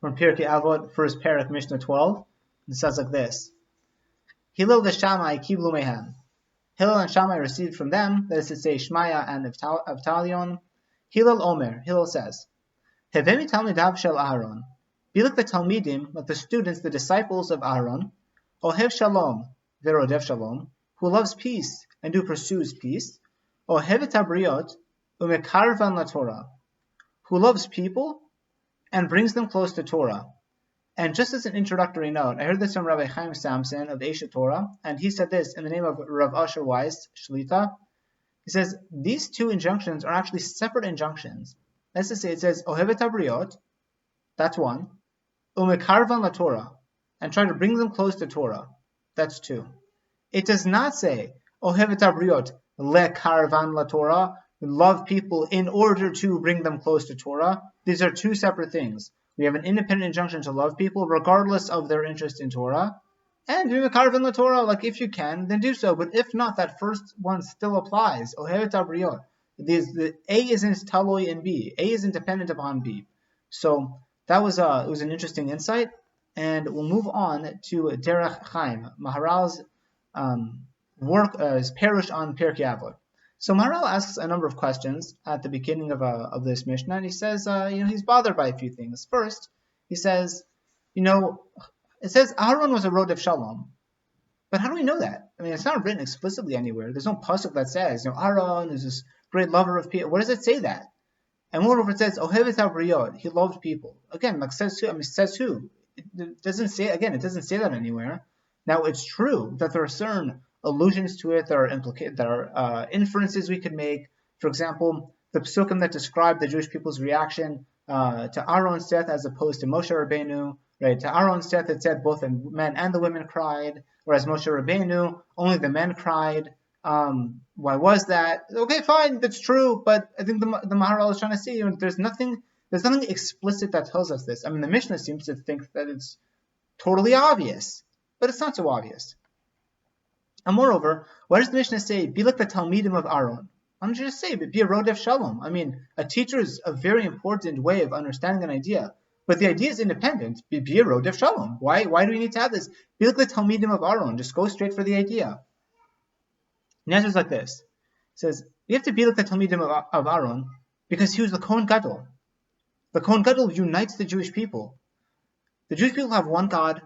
from Pirkei Avot, first parak, Mishnah 12. It says like this: Hillel v'Shammai kiblu mehem. Hillel and Shammai received from them, that is to say, Shmaya and Avtalion. Hillel Omer, Hillel says, Hevemi talmidav shel Aharon. Be like the talmidim, like the students, the disciples of Aharon. Ohev shalom, verodev shalom, who loves peace and who pursues peace. Ohev et habriot, umekarvan la Torah, who loves people and brings them close to Torah. And just as an introductory note, I heard this from Rabbi Chaim Samson of Eshet Torah, and he said this in the name of Rav Asher Weiss, Shlita. He says, these two injunctions are actually separate injunctions. That's to say, it says, Ohev et habriot, that's one, umekarvan la Torah, and try to bring them close to Torah. That's two. It does not say, Ohev et habriot, lekarvan la Torah, love people in order to bring them close to Torah. These are two separate things. We have an independent injunction to love people regardless of their interest in Torah. And do mekarvan la Torah, like if you can, then do so. But if not, that first one still applies. Ohev et habriot. The A isn't taloi in B. A isn't dependent upon B. So that was it was an interesting insight. And we'll move on to Derech Chaim, Maharal's work as Perush on Pirkei Avot. So Maharal asks a number of questions at the beginning of this Mishnah, and he says, he's bothered by a few things. First, he says, it says Aharon was a road of Shalom, but how do we know that? I mean, it's not written explicitly anywhere. There's no pasuk that says, Aharon is this great lover of people. Where does it say that? And moreover, it says Ohev et habriot, he loved people. Again, like says who? I mean, says who? It doesn't say that anywhere. Now, it's true that there are certain allusions to it, there are inferences we could make. For example, the psukim that describe the Jewish people's reaction to Aaron's death as opposed to Moshe Rabbeinu, right? To Aaron's death, it said both the men and the women cried, whereas Moshe Rabbeinu, only the men cried. Why was that? Okay, fine, that's true, but I think the Maharal is trying to say, there's nothing explicit that tells us this. I mean, the Mishnah seems to think that it's totally obvious, but it's not so obvious. And moreover, why does the Mishnah say, be like the Talmidim of Aaron? Why don't you just say, be a Rodef Shalom? I mean, a teacher is a very important way of understanding an idea, but the idea is independent. Be a Rodef Shalom. Why do we need to have this? Be like the Talmidim of Aaron. Just go straight for the idea. The answer is like this. It says, you have to be like the Talmidim of Aaron because he was the Kohen Gadol. The Kohen Gadol unites the Jewish people. The Jewish people have one God,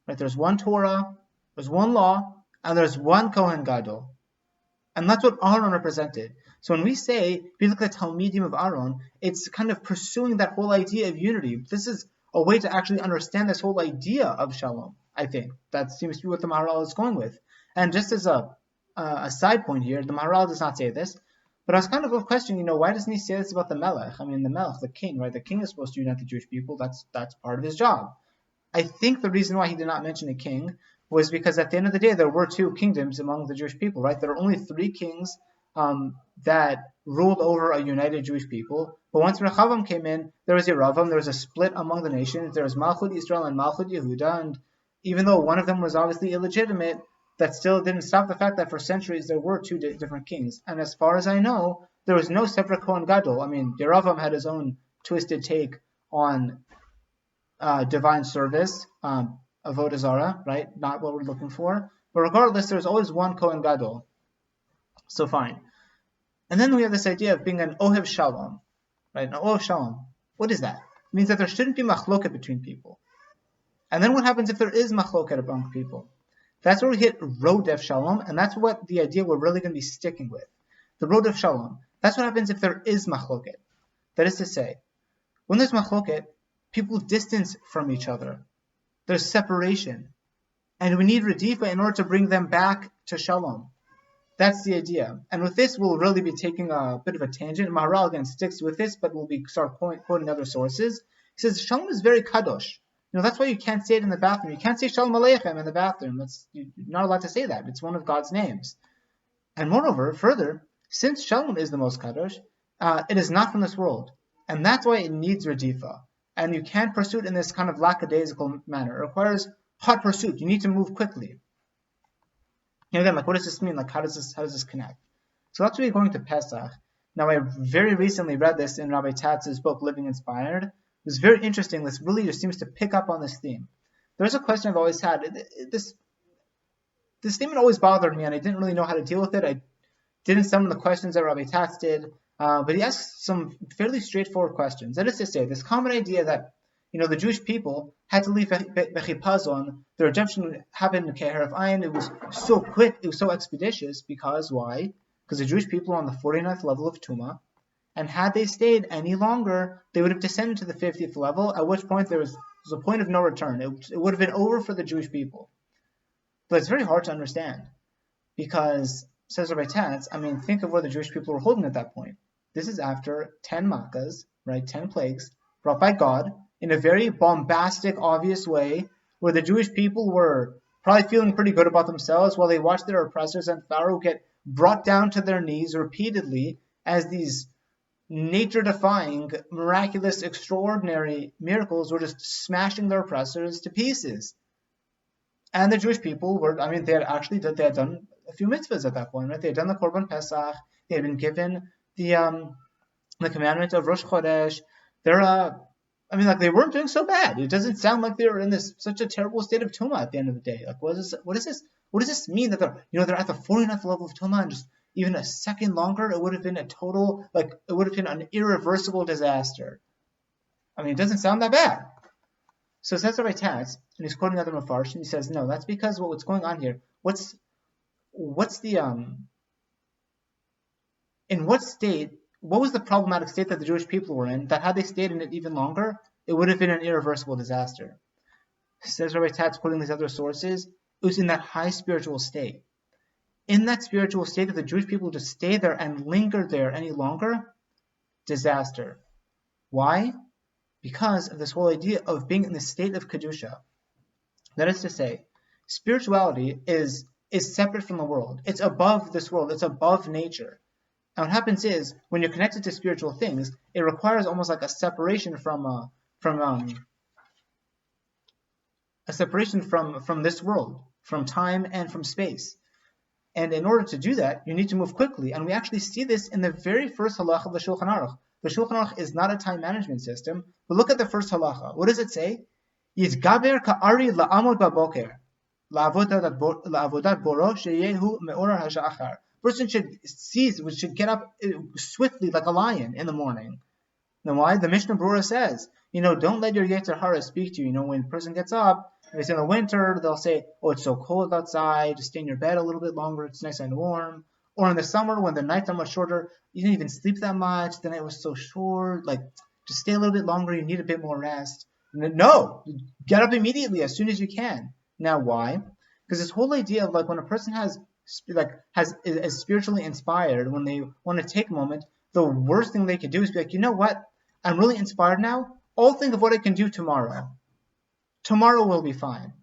right? There's one Torah, there's one law, and there's one Kohen Gadol. And that's what Aaron represented. So when we say, be like the Talmidim of Aaron, it's kind of pursuing that whole idea of unity. This is a way to actually understand this whole idea of Shalom, I think. That seems to be what the Maharal is going with. And just as a side point here, the Maharal does not say this, but I was kind of questioning, why doesn't he say this about the Melech? I mean, the Melech, the king, right? The king is supposed to unite the Jewish people. That's part of his job. I think the reason why he did not mention a king was because at the end of the day, there were two kingdoms among the Jewish people, right? There are only three kings that ruled over a united Jewish people. But once Rechavam came in, there was Yeravam, there was a split among the nations. There was Malchut Israel and Malchut Yehuda, and even though one of them was obviously illegitimate, that still didn't stop the fact that for centuries there were two different kings. And as far as I know, there was no separate Kohen Gadol. I mean, Yeravam had his own twisted take on divine service, Avodah Zarah, right? Not what we're looking for. But regardless, there's always one Kohen Gadol. So fine. And then we have this idea of being an Ohev Shalom, right? An Ohev Shalom. What is that? It means that there shouldn't be machloket between people. And then what happens if there is machloket among people? That's where we hit Rodef Shalom, and that's what the idea we're really going to be sticking with. The Rodef Shalom. That's what happens if there is machloket. That is to say, when there's machloket, people distance from each other. There's separation. And we need Redifa in order to bring them back to Shalom. That's the idea. And with this, we'll really be taking a bit of a tangent. Maharal again sticks with this, but we'll be start quoting other sources. He says, Shalom is very kadosh. That's why you can't say it in the bathroom. You can't say Shalom Aleichem in the bathroom. You're not allowed to say that. It's one of God's names. And moreover, further, since Shalom is the most kadosh, it is not from this world. And that's why it needs Redifa. And you can't pursue it in this kind of lackadaisical manner. It requires hot pursuit. You need to move quickly. Again, what does this mean? How does this connect? So that's why we're going to Pesach. Now, I very recently read this in Rabbi Tatz's book, Living Inspired, was very interesting. This really just seems to pick up on this theme. There's a question I've always had. This statement always bothered me, and I didn't really know how to deal with it. I didn't some of the questions that Rabbi Tatz did, but he asked some fairly straightforward questions. That is to say, this common idea that the Jewish people had to leave Bechipazon, the redemption happened in Keher of Ayin. It was so quick, it was so expeditious, because why? Because the Jewish people are on the 49th level of Tumah, and had they stayed any longer, they would have descended to the 50th level, at which point there was a point of no return. It would have been over for the Jewish people. But it's very hard to understand, because, says Rabbi Tatz, think of where the Jewish people were holding at that point. This is after 10 makkahs, right, 10 plagues, brought by God, in a very bombastic, obvious way, where the Jewish people were probably feeling pretty good about themselves while they watched their oppressors and Pharaoh get brought down to their knees repeatedly as these nature-defying, miraculous, extraordinary miracles were just smashing their oppressors to pieces. And the Jewish people were, they had done a few mitzvahs at that point, right? They had done the Korban Pesach, they had been given the commandment of Rosh Chodesh. They weren't doing so bad. It doesn't sound like they were in such a terrible state of Tumah at the end of the day. Like, what does this mean that they're at the 49th level of Tumah, and just even a second longer, it would have been an irreversible disaster. It doesn't sound that bad. So says Rabbi Tatz, and he's quoting other Mefarshim, and he says, no, that's because what's going on here, what was the problematic state that the Jewish people were in, that had they stayed in it even longer, it would have been an irreversible disaster. Says Rabbi Tatz, quoting these other sources, it was in that high spiritual state. In that spiritual state, if the Jewish people just stay there and linger there any longer, disaster. Why? Because of this whole idea of being in the state of Kedusha. That is to say, spirituality is separate from the world. It's above this world. It's above nature. And what happens is, when you're connected to spiritual things, it requires almost like a separation from this world, from time and from space. And in order to do that, you need to move quickly. And we actually see this in the very first halacha of the Shulchan Aruch. The Shulchan Aruch is not a time management system, but look at the first halacha. What does it say? Yitgaber ka'ari la'amod baboker, la'avodat boro sheyehu me'orar hashachar. Person should get up swiftly like a lion in the morning. Now why? The Mishnah Brura says, don't let your Yetzer Hara speak to you. When a person gets up, if it's in the winter, they'll say, oh, it's so cold outside, just stay in your bed a little bit longer, it's nice and warm. Or in the summer, when the nights are much shorter, you didn't even sleep that much, the night was so short, just stay a little bit longer, you need a bit more rest. No, get up immediately as soon as you can. Now why? Because this whole idea of when a person is spiritually inspired, when they want to take a moment, the worst thing they could do is be like, you know what? I'm really inspired now. I'll think of what I can do tomorrow. Tomorrow will be fine.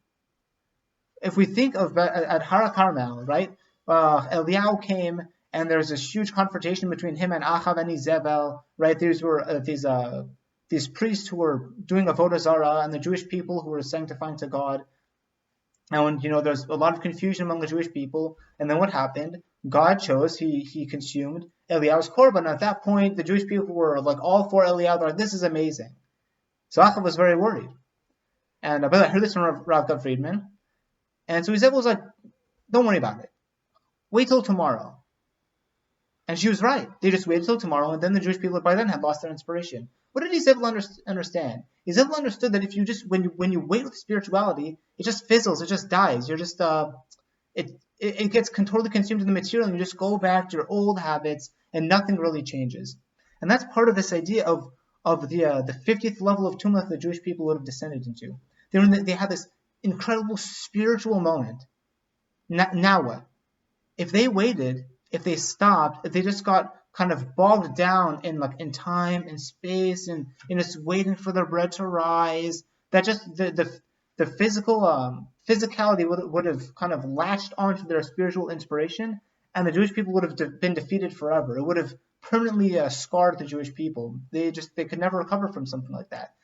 If we think of at Har Carmel, right? Eliyahu came, and there's this huge confrontation between him and Achav and Izebel, right? These were these priests who were doing Avodah Zarah, and the Jewish people who were sanctifying to God. And there's a lot of confusion among the Jewish people. And then what happened? God chose, he consumed Eliyahu's korban. At that point, the Jewish people were all for Eliyahu. They're like, this is amazing. So Achav was very worried. And I heard this from Rav Gav Friedman. And so Izebel was like, don't worry about it. Wait till tomorrow. And she was right. They just waited till tomorrow, and then the Jewish people by then had lost their inspiration. What did Izebel understand? Izebel understood that if you just, when you wait with spirituality, it just fizzles, it just dies. You're just, it gets totally consumed in the material, and you just go back to your old habits, and nothing really changes. And that's part of this idea of the 50th level of Tumah that the Jewish people would have descended into. They had this incredible spiritual moment. Now what? If they waited, if they stopped, if they just got kind of bogged down in time and space and just waiting for the bread to rise, that just the physicality would have kind of latched onto their spiritual inspiration, and the Jewish people would have been defeated forever. It would have permanently scarred the Jewish people. They could never recover from something like that.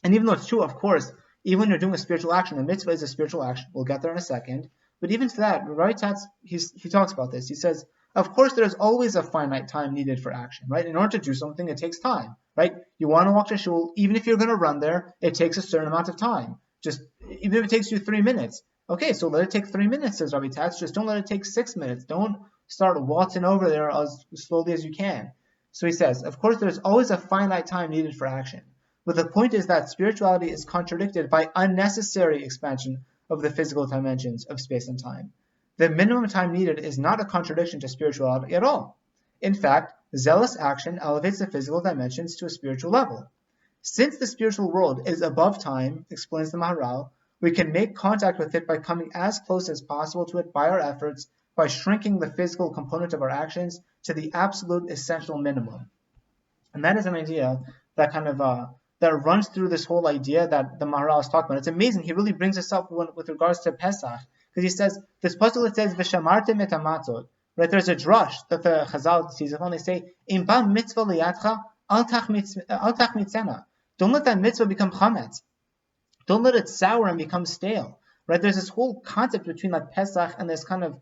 And even though it's true, of course, even when you're doing a spiritual action, the mitzvah is a spiritual action. We'll get there in a second. But even to that, right? Tatz, he talks about this. He says, of course, there's always a finite time needed for action, right? In order to do something, it takes time, right? You want to walk to shul, even if you're going to run there, it takes a certain amount of time. Just even if it takes you 3 minutes, okay, so let it take 3 minutes, says Rabbi Tatz. Just don't let it take 6 minutes. Don't start waltzing over there as slowly as you can. So he says, of course, there's always a finite time needed for action. But the point is that spirituality is contradicted by unnecessary expansion of the physical dimensions of space and time. The minimum time needed is not a contradiction to spirituality at all. In fact, zealous action elevates the physical dimensions to a spiritual level. Since the spiritual world is above time, explains the Maharal, we can make contact with it by coming as close as possible to it by our efforts, by shrinking the physical component of our actions to the absolute essential minimum. And that is an idea that kind of that runs through this whole idea that the Maharal is talking about. It's amazing. He really brings this up with regards to Pesach, because he says, this pasuk that says, V'shamartem et hamatzot, right? There's a drush that the Chazal sees when they say, Im ba mitzvah liyatcha, al tachmitzena. Don't let that mitzvah become chametz. Don't let it sour and become stale, right? There's this whole concept between like Pesach and this kind of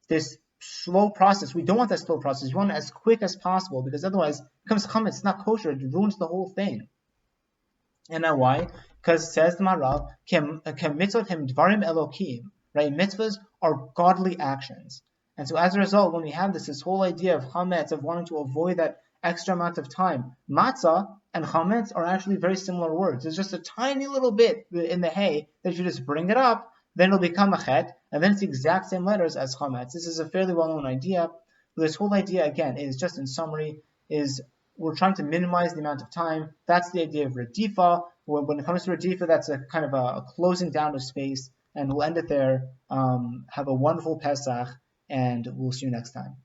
this slow process. We don't want that slow process. We want it as quick as possible, because otherwise it becomes chametz. It's not kosher. It ruins the whole thing. And now why? Because says the Maharal, mitzvot hem dvarim elokim, right? Mitzvahs are godly actions. And so as a result, when we have this whole idea of chametz, of wanting to avoid that extra amount of time, matzah and chametz are actually very similar words. It's just a tiny little bit in the hay that if you just bring it up, then it'll become a chet, and then it's the exact same letters as chametz. This is a fairly well-known idea. But this whole idea, again, is just in summary, is we're trying to minimize the amount of time. That's the idea of redifa. When it comes to redifa, that's a kind of a closing down of space, and we'll end it there. Have a wonderful Pesach, and we'll see you next time.